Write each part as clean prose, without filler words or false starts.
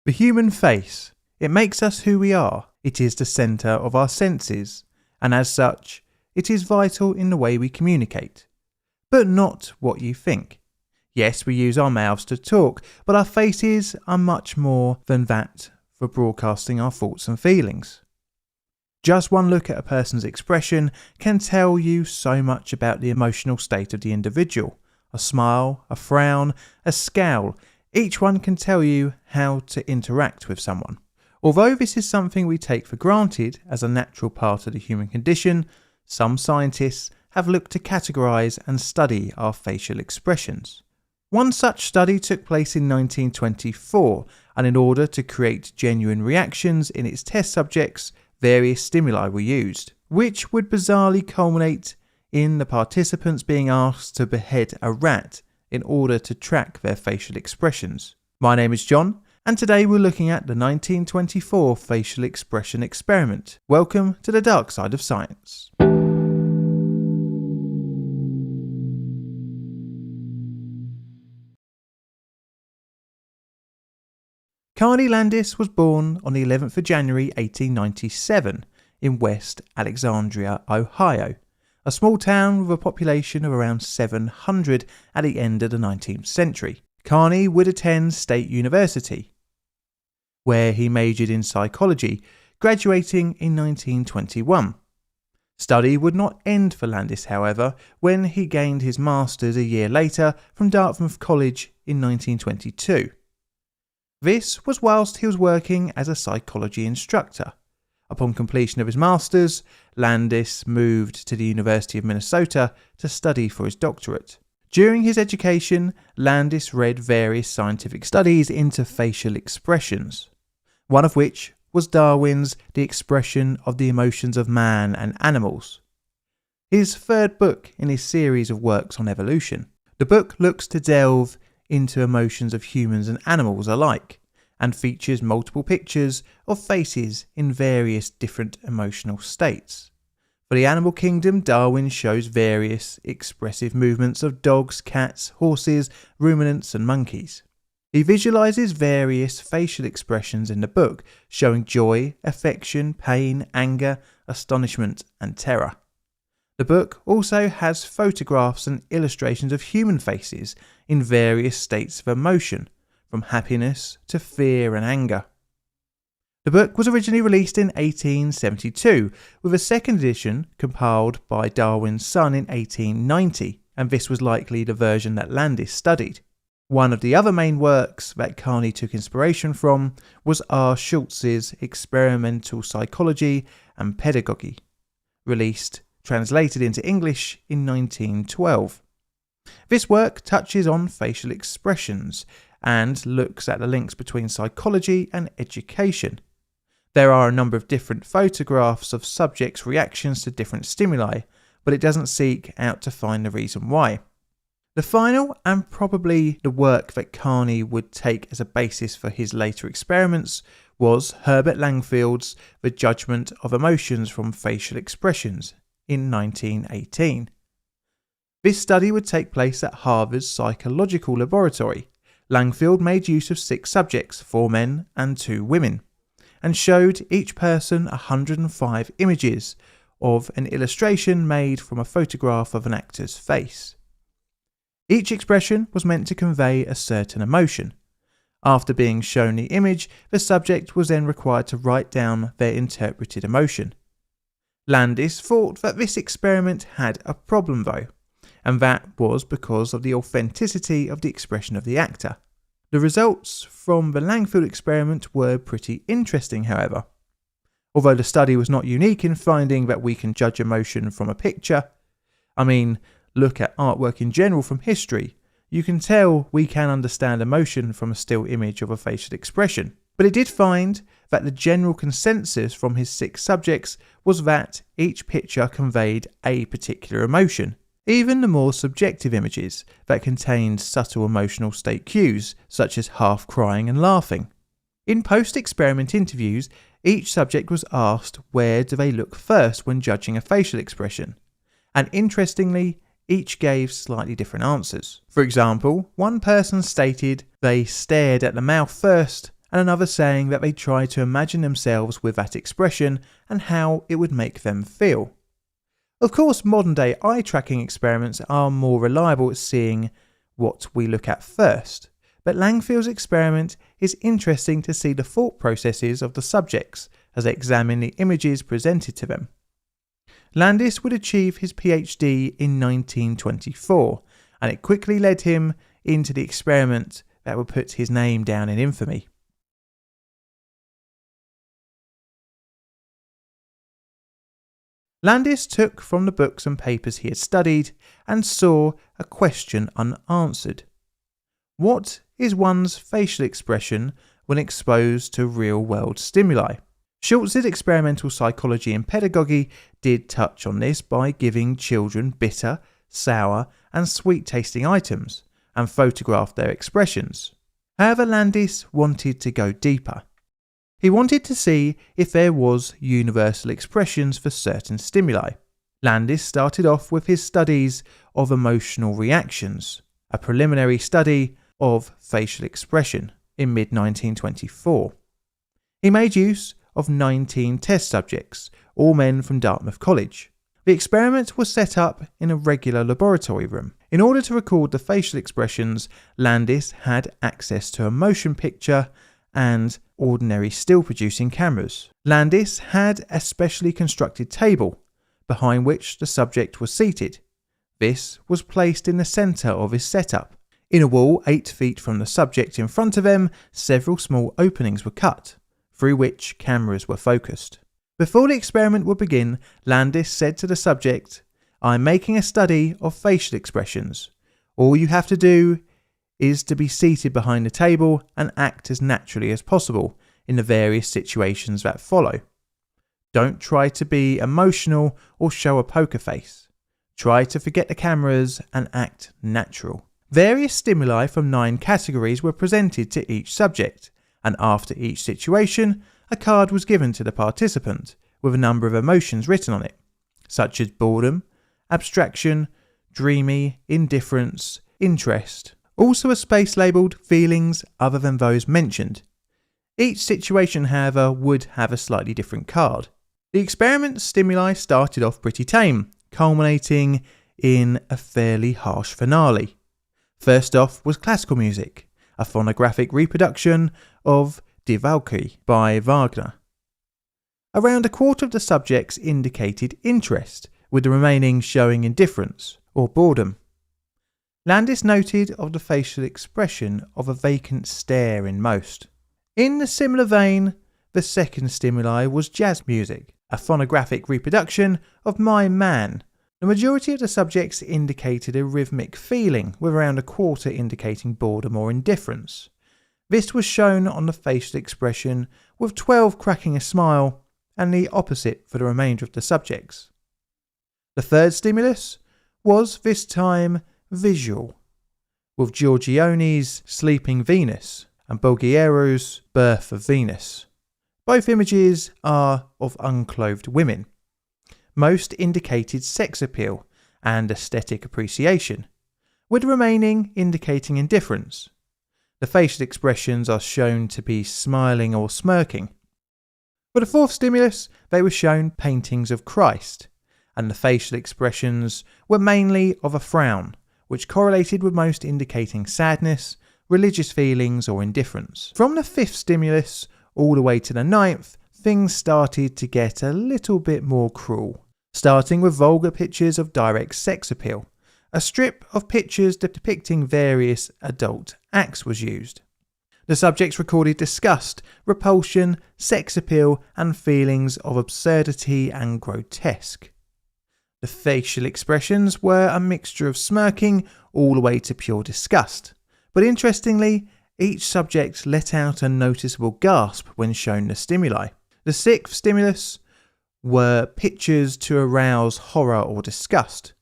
The human face. It makes us who we are. It is the centre of our senses, and as such, it is vital in the way we communicate. But not what you think. Yes, we use our mouths to talk, but our faces are much more than that for broadcasting our thoughts and feelings. Just one look at a person's expression can tell you so much about the emotional state of the individual. A smile, a frown, a scowl, each one can tell you how to interact with someone. Although this is something we take for granted as a natural part of the human condition, some scientists have looked to categorise and study our facial expressions. One such study took place in 1924, and in order to create genuine reactions in its test subjects, various stimuli were used, which would bizarrely culminate in the participants being asked to behead a rat in order to track their facial expressions. My name is John, and today we're looking at the 1924 facial expression experiment. Welcome to the dark side of science. Carney Landis was born on the 11th of January 1897 in West Alexandria, Ohio, a small town with a population of around 700 at the end of the 19th century. Carney would attend State University, where he majored in psychology, graduating in 1921. Study would not end for Landis, however, when he gained his master's a year later from Dartmouth College in 1922. This was whilst he was working as a psychology instructor. Upon completion of his master's, Landis moved to the University of Minnesota to study for his doctorate. During his education, Landis read various scientific studies into facial expressions, one of which was Darwin's The Expression of the Emotions of Man and Animals, his third book in his series of works on evolution. The book looks to delve into emotions of humans and animals alike, and features multiple pictures of faces in various different emotional states. For the animal kingdom, Darwin shows various expressive movements of dogs, cats, horses, ruminants and monkeys. He visualizes various facial expressions in the book, showing joy, affection, pain, anger, astonishment and terror. The book also has photographs and illustrations of human faces in various states of emotion, from happiness to fear and anger. The book was originally released in 1872, with a second edition compiled by Darwin's son in 1890, and this was likely the version that Landis studied. One of the other main works that Carney took inspiration from was R. Schultz's Experimental Psychology and Pedagogy, translated into English in 1912. This work touches on facial expressions and looks at the links between psychology and education. There are a number of different photographs of subjects' reactions to different stimuli, but it doesn't seek out to find the reason why. The final, and probably the work that Carney would take as a basis for his later experiments, was Herbert Langfield's The Judgment of Emotions from Facial Expressions in 1918. This study would take place at Harvard's Psychological Laboratory. Langfield made use of 6 subjects, 4 men and 2 women, and showed each person 105 images of an illustration made from a photograph of an actor's face. Each expression was meant to convey a certain emotion. After being shown the image, the subject was then required to write down their interpreted emotion. Landis thought that this experiment had a problem though, and that was because of the authenticity of the expression of the actor. The results from the Langfield experiment were pretty interesting, however. Although the study was not unique in finding that we can judge emotion from a picture, look at artwork in general from history, you can tell we can understand emotion from a still image of a facial expression. But it did find that the general consensus from his 6 subjects was that each picture conveyed a particular emotion, even the more subjective images that contained subtle emotional state cues, such as half crying and laughing. In post-experiment interviews, each subject was asked where do they look first when judging a facial expression, and interestingly, each gave slightly different answers. For example, one person stated they stared at the mouth first and another saying that they tried to imagine themselves with that expression and how it would make them feel. Of course, modern-day eye-tracking experiments are more reliable at seeing what we look at first, but Langfield's experiment is interesting to see the thought processes of the subjects as they examine the images presented to them. Landis would achieve his PhD in 1924, and it quickly led him into the experiment that would put his name down in infamy. Landis took from the books and papers he had studied and saw a question unanswered. What is one's facial expression when exposed to real-world stimuli? Schultz's experimental psychology and pedagogy did touch on this by giving children bitter, sour and sweet-tasting items and photographed their expressions. However, Landis wanted to go deeper. He wanted to see if there was universal expressions for certain stimuli. Landis started off with his studies of emotional reactions, a preliminary study of facial expression in mid-1924. He made use of 19 test subjects, all men from Dartmouth College. The experiment was set up in a regular laboratory room. In order to record the facial expressions, Landis had access to a motion picture and ordinary still-producing cameras. Landis had a specially constructed table, behind which the subject was seated. This was placed in the centre of his setup. In a wall 8 feet from the subject in front of them, several small openings were cut, through which cameras were focused. Before the experiment would begin, Landis said to the subject, "I'm making a study of facial expressions. All you have to do is to be seated behind the table and act as naturally as possible in the various situations that follow. Don't try to be emotional or show a poker face. Try to forget the cameras and act natural." Various stimuli from 9 categories were presented to each subject, and after each situation, a card was given to the participant with a number of emotions written on it, such as boredom, abstraction, dreamy, indifference, interest. Also a space labelled feelings other than those mentioned. Each situation, however, would have a slightly different card. The experiment's stimuli started off pretty tame, culminating in a fairly harsh finale. First off was classical music, a phonographic reproduction of Die Walküre by Wagner. Around a quarter of the subjects indicated interest, with the remaining showing indifference or boredom. Landis noted of the facial expression of a vacant stare in most. In a similar vein, the second stimuli was jazz music, a phonographic reproduction of My Man. The majority of the subjects indicated a rhythmic feeling, with around a quarter indicating boredom or indifference. This was shown on the facial expression, with 12 cracking a smile, and the opposite for the remainder of the subjects. The third stimulus was, this time, visual, with Giorgione's Sleeping Venus and Bulgaro's Birth of Venus. Both images are of unclothed women. Most indicated sex appeal and aesthetic appreciation, with the remaining indicating indifference. The facial expressions are shown to be smiling or smirking. For the fourth stimulus, they were shown paintings of Christ, and the facial expressions were mainly of a frown, which correlated with most indicating sadness, religious feelings or indifference. From the fifth stimulus all the way to the ninth, things started to get a little bit more cruel. Starting with vulgar pictures of direct sex appeal. A strip of pictures depicting various adult acts was used. The subjects recorded disgust, repulsion, sex appeal, and feelings of absurdity and grotesque. The facial expressions were a mixture of smirking all the way to pure disgust. But interestingly, each subject let out a noticeable gasp when shown the stimuli. The sixth stimulus were pictures to arouse horror or disgust.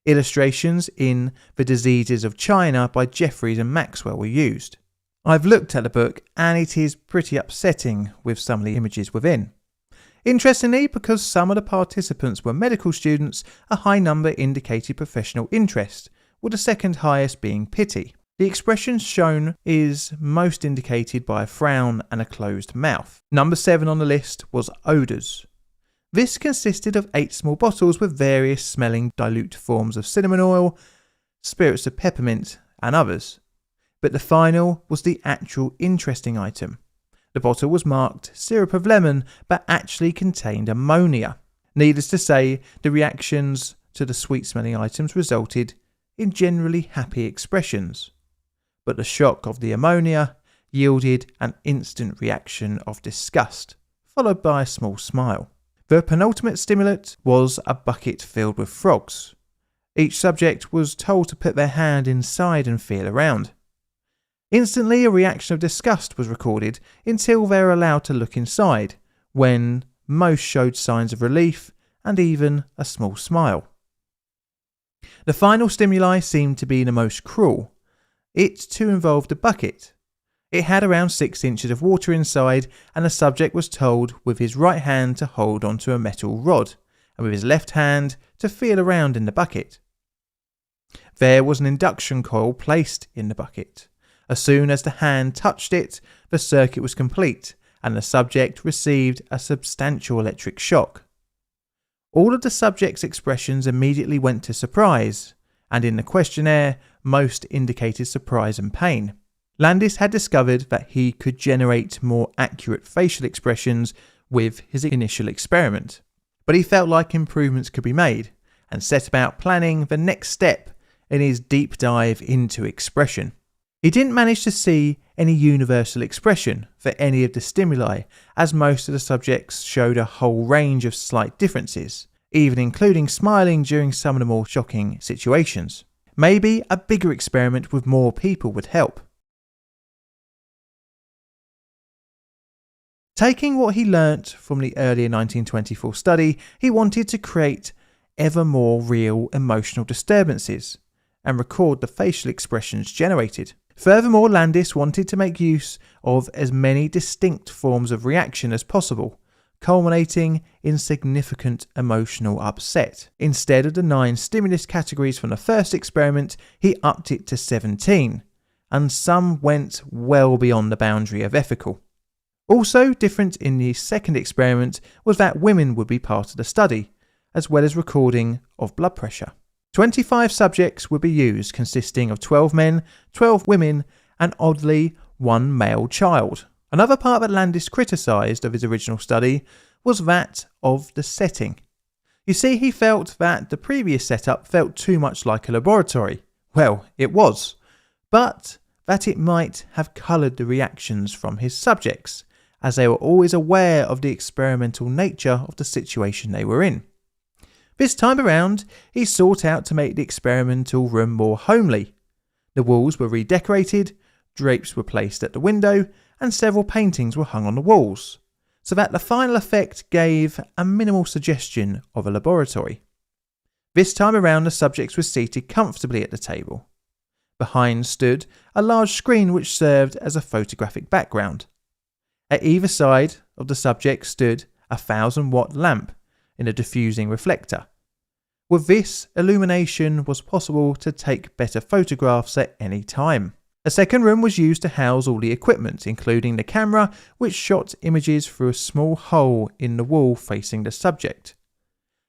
Illustrations in The Diseases of China by Jeffries and Maxwell were used. I've looked at the book and it is pretty upsetting with some of the images within. Interestingly, because some of the participants were medical students, a high number indicated professional interest, with the second highest being pity. The expression shown is most indicated by a frown and a closed mouth. Number 7 on the list was odours. This consisted of 8 small bottles with various smelling dilute forms of cinnamon oil, spirits of peppermint and others. But the final was the actual interesting item. The bottle was marked syrup of lemon but actually contained ammonia. Needless to say, the reactions to the sweet smelling items resulted in generally happy expressions. But the shock of the ammonia yielded an instant reaction of disgust, followed by a small smile. The penultimate stimulant was a bucket filled with frogs. Each subject was told to put their hand inside and feel around. Instantly, a reaction of disgust was recorded until they were allowed to look inside, when most showed signs of relief and even a small smile. The final stimuli seemed to be the most cruel. It too involved a bucket. It had around 6 inches of water inside, and the subject was told with his right hand to hold onto a metal rod, and with his left hand to feel around in the bucket. There was an induction coil placed in the bucket. As soon as the hand touched it, the circuit was complete, and the subject received a substantial electric shock. All of the subject's expressions immediately went to surprise, and in the questionnaire, most indicated surprise and pain. Landis had discovered that he could generate more accurate facial expressions with his initial experiment, but he felt like improvements could be made, and set about planning the next step in his deep dive into expression. He didn't manage to see any universal expression for any of the stimuli, as most of the subjects showed a whole range of slight differences, even including smiling during some of the more shocking situations. Maybe a bigger experiment with more people would help. Taking what he learnt from the earlier 1924 study, he wanted to create ever more real emotional disturbances and record the facial expressions generated. Furthermore, Landis wanted to make use of as many distinct forms of reaction as possible, culminating in significant emotional upset. Instead of the 9 stimulus categories from the first experiment, he upped it to 17, and some went well beyond the boundary of ethical. Also different in the second experiment was that women would be part of the study, as well as recording of blood pressure. 25 subjects would be used, consisting of 12 men, 12 women, and oddly, 1 male child. Another part that Landis criticised of his original study was that of the setting. You see, he felt that the previous setup felt too much like a laboratory. Well, it was, but that it might have coloured the reactions from his subjects, as they were always aware of the experimental nature of the situation they were in. This time around, he sought out to make the experimental room more homely. The walls were redecorated, drapes were placed at the window, and several paintings were hung on the walls, so that the final effect gave a minimal suggestion of a laboratory. This time around, the subjects were seated comfortably at the table. Behind stood a large screen which served as a photographic background. At either side of the subject stood a 1,000-watt lamp in a diffusing reflector. With this, illumination was possible to take better photographs at any time. A second room was used to house all the equipment, including the camera, which shot images through a small hole in the wall facing the subject.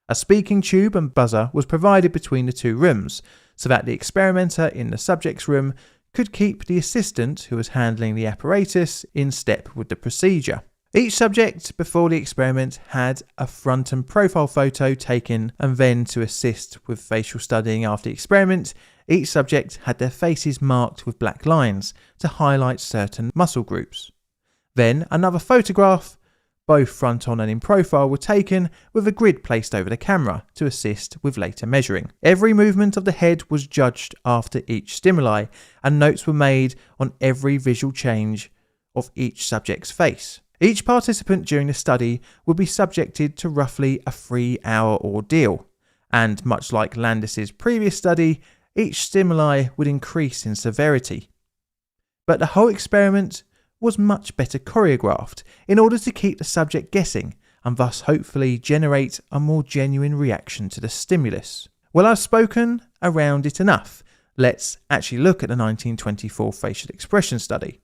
A speaking tube and buzzer was provided between the 2 rooms, so that the experimenter in the subject's room could keep the assistant who was handling the apparatus in step with the procedure. Each subject before the experiment had a front and profile photo taken, and then to assist with facial studying after the experiment, each subject had their faces marked with black lines to highlight certain muscle groups. Then another photograph, both front on and in profile, were taken with a grid placed over the camera to assist with later measuring. Every movement of the head was judged after each stimuli, and notes were made on every visual change of each subject's face. Each participant during the study would be subjected to roughly a 3-hour ordeal, and much like Landis's previous study, each stimuli would increase in severity. But the whole experiment was much better choreographed in order to keep the subject guessing and thus hopefully generate a more genuine reaction to the stimulus. Well, I've spoken around it enough. Let's actually look at the 1924 facial expression study.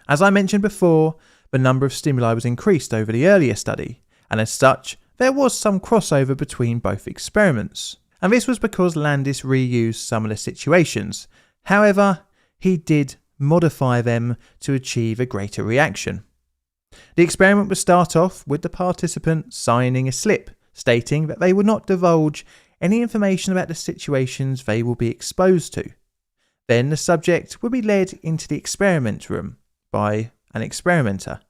As I mentioned before, the number of stimuli was increased over the earlier study, and as such, there was some crossover between both experiments. And this was because Landis reused some of the situations. However, he did modify them to achieve a greater reaction. The experiment would start off with the participant signing a slip stating that they would not divulge any information about the situations they will be exposed to. Then the subject would be led into the experiment room by an experimenter,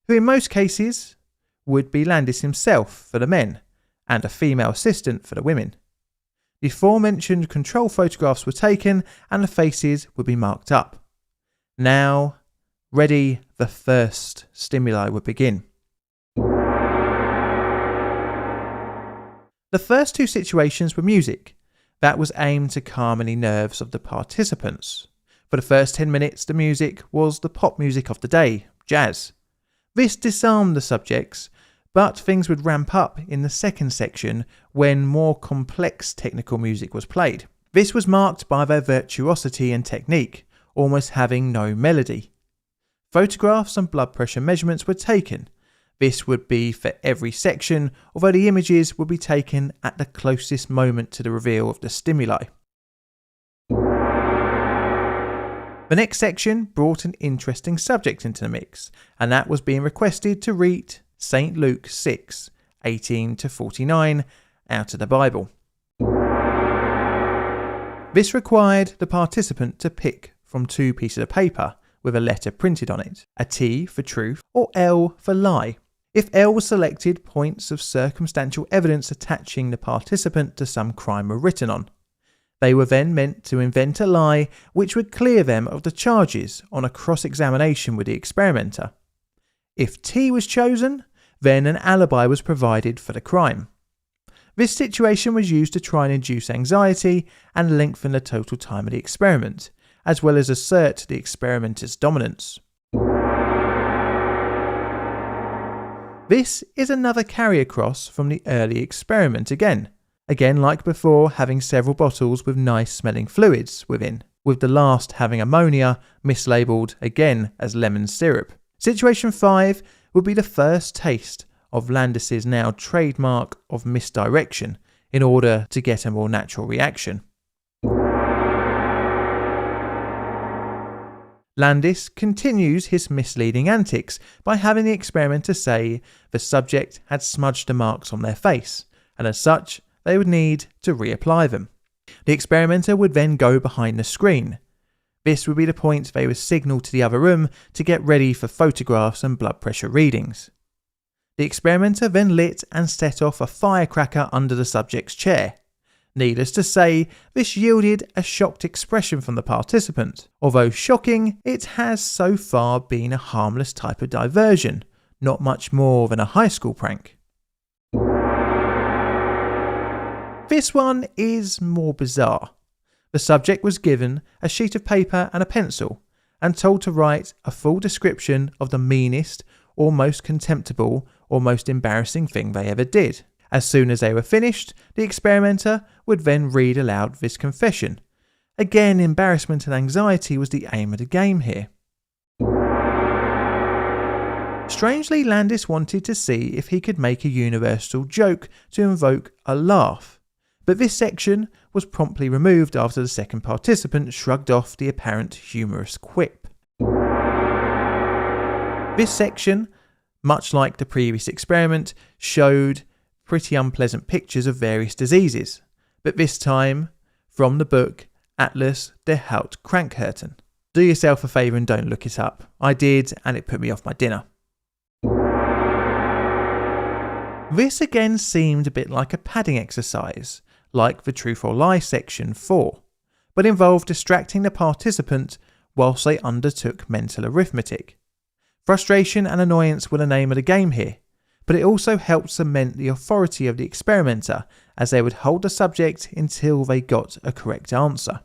who in most cases would be Landis himself for the men and a female assistant for the women. The aforementioned control photographs were taken and the faces would be marked up. Now, ready, the first stimuli would begin. The first two situations were music. That was aimed to calm any nerves of the participants. For the first 10 minutes, the music was the pop music of the day, jazz. This disarmed the subjects, but things would ramp up in the second section when more complex technical music was played. This was marked by their virtuosity and technique, almost having no melody. Photographs and blood pressure measurements were taken. This would be for every section, although the images would be taken at the closest moment to the reveal of the stimuli. The next section brought an interesting subject into the mix, and that was being requested to read St. Luke 6, 18-49 out of the Bible. This required the participant to pick from two pieces of paper with a letter printed on it, a T for truth or L for lie. If L was selected, points of circumstantial evidence attaching the participant to some crime were written on. They were then meant to invent a lie which would clear them of the charges on a cross-examination with the experimenter. If T was chosen, then an alibi was provided for the crime. This situation was used to try and induce anxiety and lengthen the total time of the experiment, as well as assert the experimenter's dominance. This is another carry across from the early experiment again like before, having several bottles with nice smelling fluids within, with the last having ammonia mislabeled again as lemon syrup. Situation 5 would be the first taste of Landis's now trademark of misdirection in order to get a more natural reaction. Landis continues his misleading antics by having the experimenter say the subject had smudged the marks on their face, and as such, they would need to reapply them. The experimenter would then go behind the screen. This would be the point they would signal to the other room to get ready for photographs and blood pressure readings. The experimenter then lit and set off a firecracker under the subject's chair. Needless to say, this yielded a shocked expression from the participant. Although shocking, it has so far been a harmless type of diversion, not much more than a high school prank. This one is more bizarre. The subject was given a sheet of paper and a pencil and told to write a full description of the meanest or most contemptible or most embarrassing thing they ever did. As soon as they were finished, the experimenter would then read aloud this confession. Again, embarrassment and anxiety was the aim of the game here. Strangely, Landis wanted to see if he could make a universal joke to invoke a laugh, but this section was promptly removed after the second participant shrugged off the apparent humorous quip. This section, much like the previous experiment, showed pretty unpleasant pictures of various diseases, but this time from the book Atlas der Haut-Krankheiten. Do yourself a favour and don't look it up. I did, and it put me off my dinner. This again seemed a bit like a padding exercise, like the Truth or Lie section 4, but involved distracting the participant whilst they undertook mental arithmetic. Frustration and annoyance were the name of the game here, but it also helped cement the authority of the experimenter as they would hold the subject until they got a correct answer.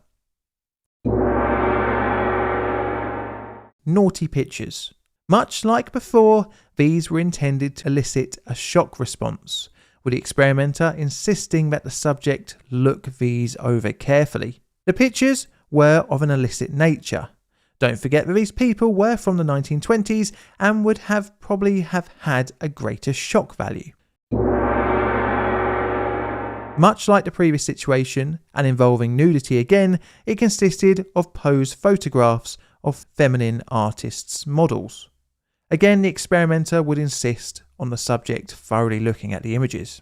Naughty pictures. Much like before, these were intended to elicit a shock response, with the experimenter insisting that the subject look these over carefully. The pictures were of an illicit nature. Don't forget that these people were from the 1920s and would probably have had a greater shock value. Much like the previous situation, and involving nudity again, it consisted of posed photographs of feminine artists' models. Again, the experimenter would insist on the subject thoroughly looking at the images.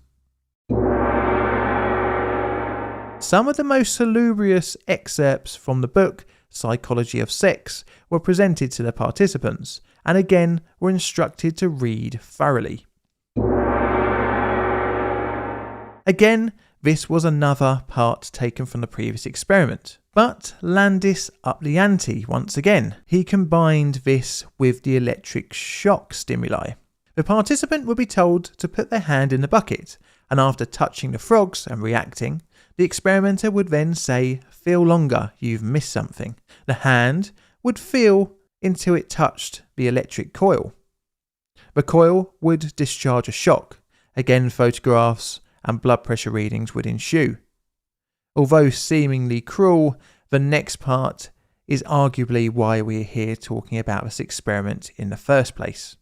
Some of the most salubrious excerpts from the book Psychology of Sex were presented to the participants, and again were instructed to read thoroughly. Again, this was another part taken from the previous experiment. But Landis upped the ante once again. He combined this with the electric shock stimuli. The participant would be told to put their hand in the bucket, and after touching the frogs and reacting, the experimenter would then say, "Feel longer, you've missed something." The hand would feel until it touched the electric coil. The coil would discharge a shock. Again, photographs and blood pressure readings would ensue. Although seemingly cruel, the next part is arguably why we're here talking about this experiment in the first place.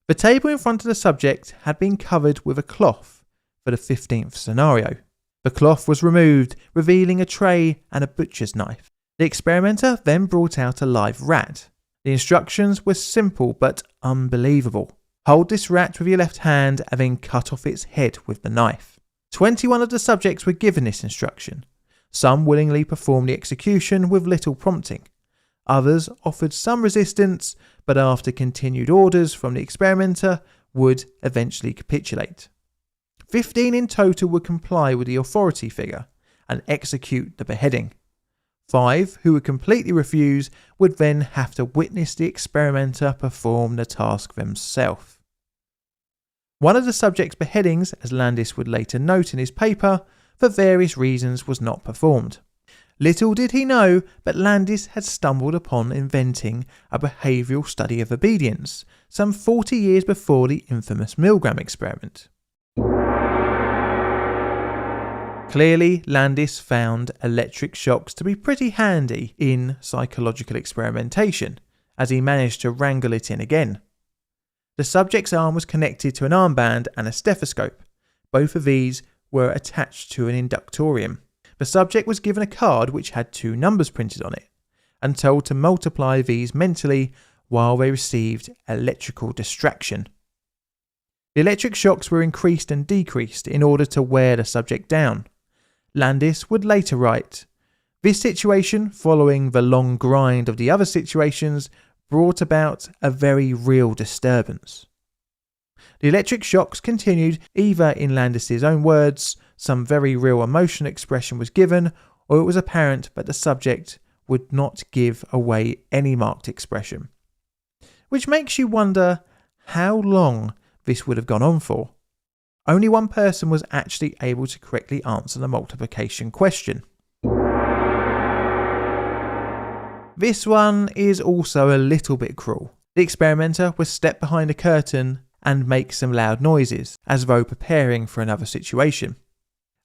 The table in front of the subject had been covered with a cloth for the 15th scenario. The cloth was removed, revealing a tray and a butcher's knife. The experimenter then brought out a live rat. The instructions were simple but unbelievable. Hold this rat with your left hand and then cut off its head with the knife. 21 of the subjects were given this instruction. Some willingly performed the execution with little prompting. Others offered some resistance, but after continued orders from the experimenter, would eventually capitulate. 15 in total would comply with the authority figure and execute the beheading. 5 who would completely refuse would then have to witness the experimenter perform the task themselves. One of the subject's beheadings, as Landis would later note in his paper, for various reasons was not performed. Little did he know that Landis had stumbled upon inventing a behavioural study of obedience some 40 years before the infamous Milgram experiment. Clearly, Landis found electric shocks to be pretty handy in psychological experimentation, as he managed to wrangle it in again. The subject's arm was connected to an armband and a stethoscope. Both of these were attached to an inductorium. The subject was given a card which had 2 numbers printed on it, and told to multiply these mentally while they received electrical distraction. The electric shocks were increased and decreased in order to wear the subject down. Landis would later write, "This situation, following the long grind of the other situations, brought about a very real disturbance." The electric shocks continued, either in Landis's own words, some very real emotional expression was given, or it was apparent that the subject would not give away any marked expression. Which makes you wonder how long this would have gone on for. Only one person was actually able to correctly answer the multiplication question. This one is also a little bit cruel. The experimenter was step behind a curtain and make some loud noises, as though preparing for another situation.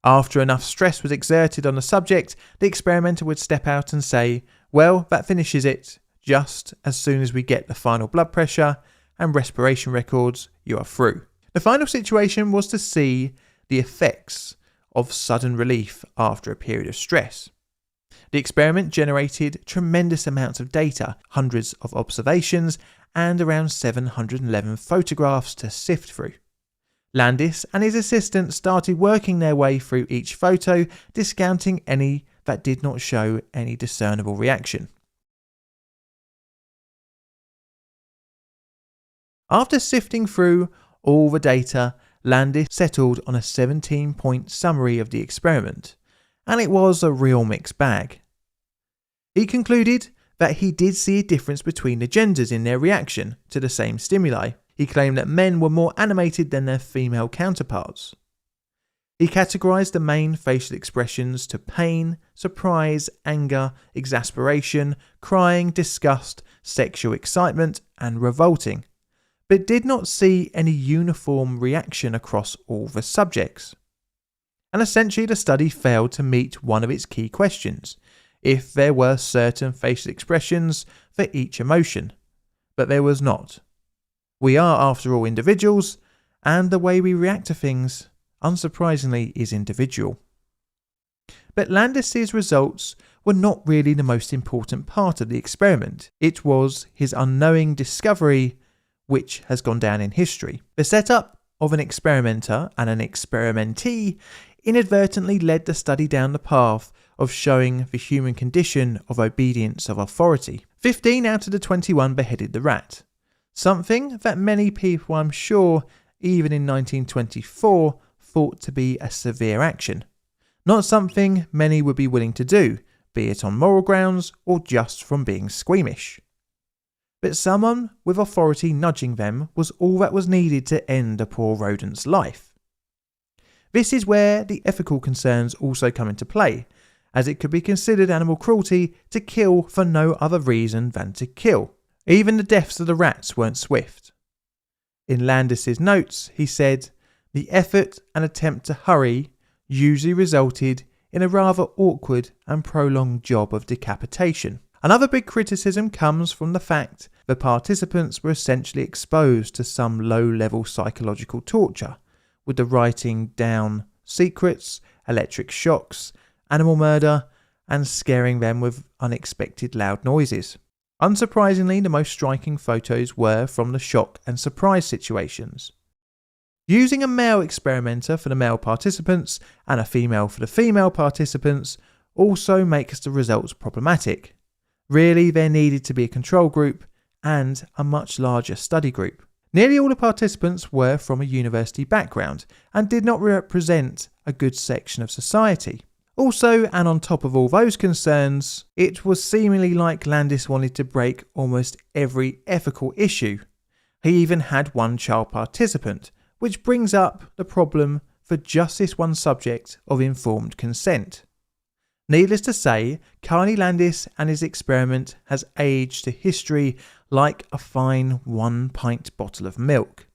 After enough stress was exerted on the subject, the experimenter would step out and say, "Well, that finishes it. Just as soon as we get the final blood pressure and respiration records, you are through." The final situation was to see the effects of sudden relief after a period of stress. The experiment generated tremendous amounts of data, hundreds of observations, and around 711 photographs to sift through. Landis and his assistant started working their way through each photo, discounting any that did not show any discernible reaction. After sifting through all the data, Landis settled on a 17-point summary of the experiment, and it was a real mixed bag. He concluded that he did see a difference between the genders in their reaction to the same stimuli. He claimed that men were more animated than their female counterparts. He categorized the main facial expressions to pain, surprise, anger, exasperation, crying, disgust, sexual excitement, and revolting. but did not see any uniform reaction across all the subjects. And essentially the study failed to meet one of its key questions, if there were certain facial expressions for each emotion, but there was not. We are, after all, individuals, and the way we react to things, unsurprisingly, is individual. But Landis's results were not really the most important part of the experiment. It was his unknowing discovery which has gone down in history. The setup of an experimenter and an experimentee inadvertently led the study down the path of showing the human condition of obedience of authority. 15 out of the 21 beheaded the rat, something that many people, I'm sure, even in 1924, thought to be a severe action. Not something many would be willing to do, be it on moral grounds or just from being squeamish. But someone with authority nudging them was all that was needed to end a poor rodent's life. This is where the ethical concerns also come into play, as it could be considered animal cruelty to kill for no other reason than to kill. Even the deaths of the rats weren't swift. In Landis's notes, he said, "The effort and attempt to hurry usually resulted in a rather awkward and prolonged job of decapitation." Another big criticism comes from the fact the participants were essentially exposed to some low-level psychological torture, with the writing down secrets, electric shocks, animal murder, and scaring them with unexpected loud noises. Unsurprisingly, the most striking photos were from the shock and surprise situations. Using a male experimenter for the male participants and a female for the female participants also makes the results problematic. Really, there needed to be a control group and a much larger study group. Nearly all the participants were from a university background and did not represent a good section of society. Also, and on top of all those concerns, it was seemingly like Landis wanted to break almost every ethical issue. He even had one child participant, which brings up the problem for just this one subject of informed consent. Needless to say, Carney Landis and his experiment has aged to history like a fine 1-pint bottle of milk.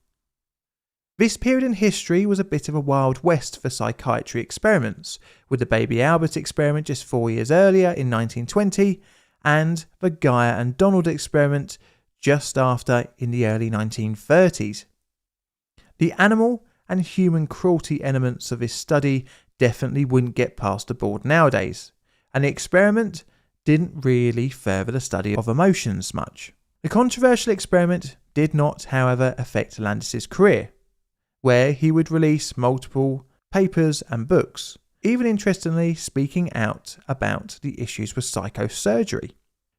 This period in history was a bit of a wild west for psychiatry experiments, with the Baby Albert experiment just 4 years earlier in 1920 and the Gaia and Donald experiment just after in the early 1930s. The animal and human cruelty elements of this study definitely wouldn't get past the board nowadays, and the experiment didn't really further the study of emotions much. The controversial experiment did not, however, affect Landis's career, where he would release multiple papers and books, even interestingly speaking out about the issues with psychosurgery.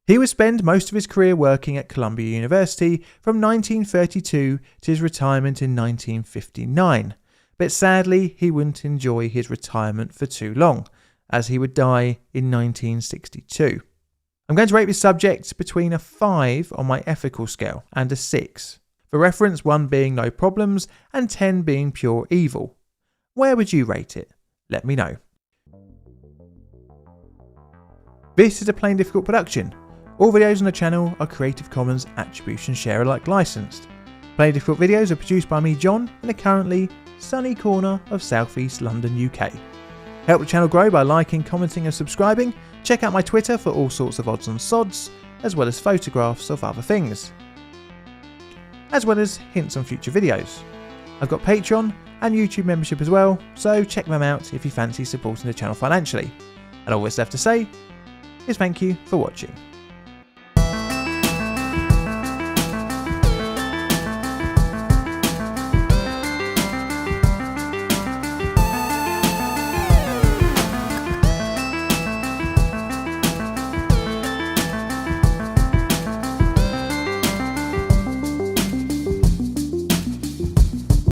He would spend most of his career working at Columbia University from 1932 to his retirement in 1959, but sadly he wouldn't enjoy his retirement for too long, as he would die in 1962. I'm going to rate this subject between a 5 on my ethical scale and a 6. For reference, 1 being no problems and 10 being pure evil. Where would you rate it? Let me know. This is a Plain Difficult production. All videos on the channel are Creative Commons Attribution Share Alike licensed. Plain Difficult videos are produced by me, John, in a currently sunny corner of South East London, UK. Help the channel grow by liking, commenting and subscribing. Check out my Twitter for all sorts of odds and sods, as well as photographs of other things, as well as hints on future videos. I've got Patreon and YouTube membership as well, so check them out if you fancy supporting the channel financially. And all that's left to say is thank you for watching.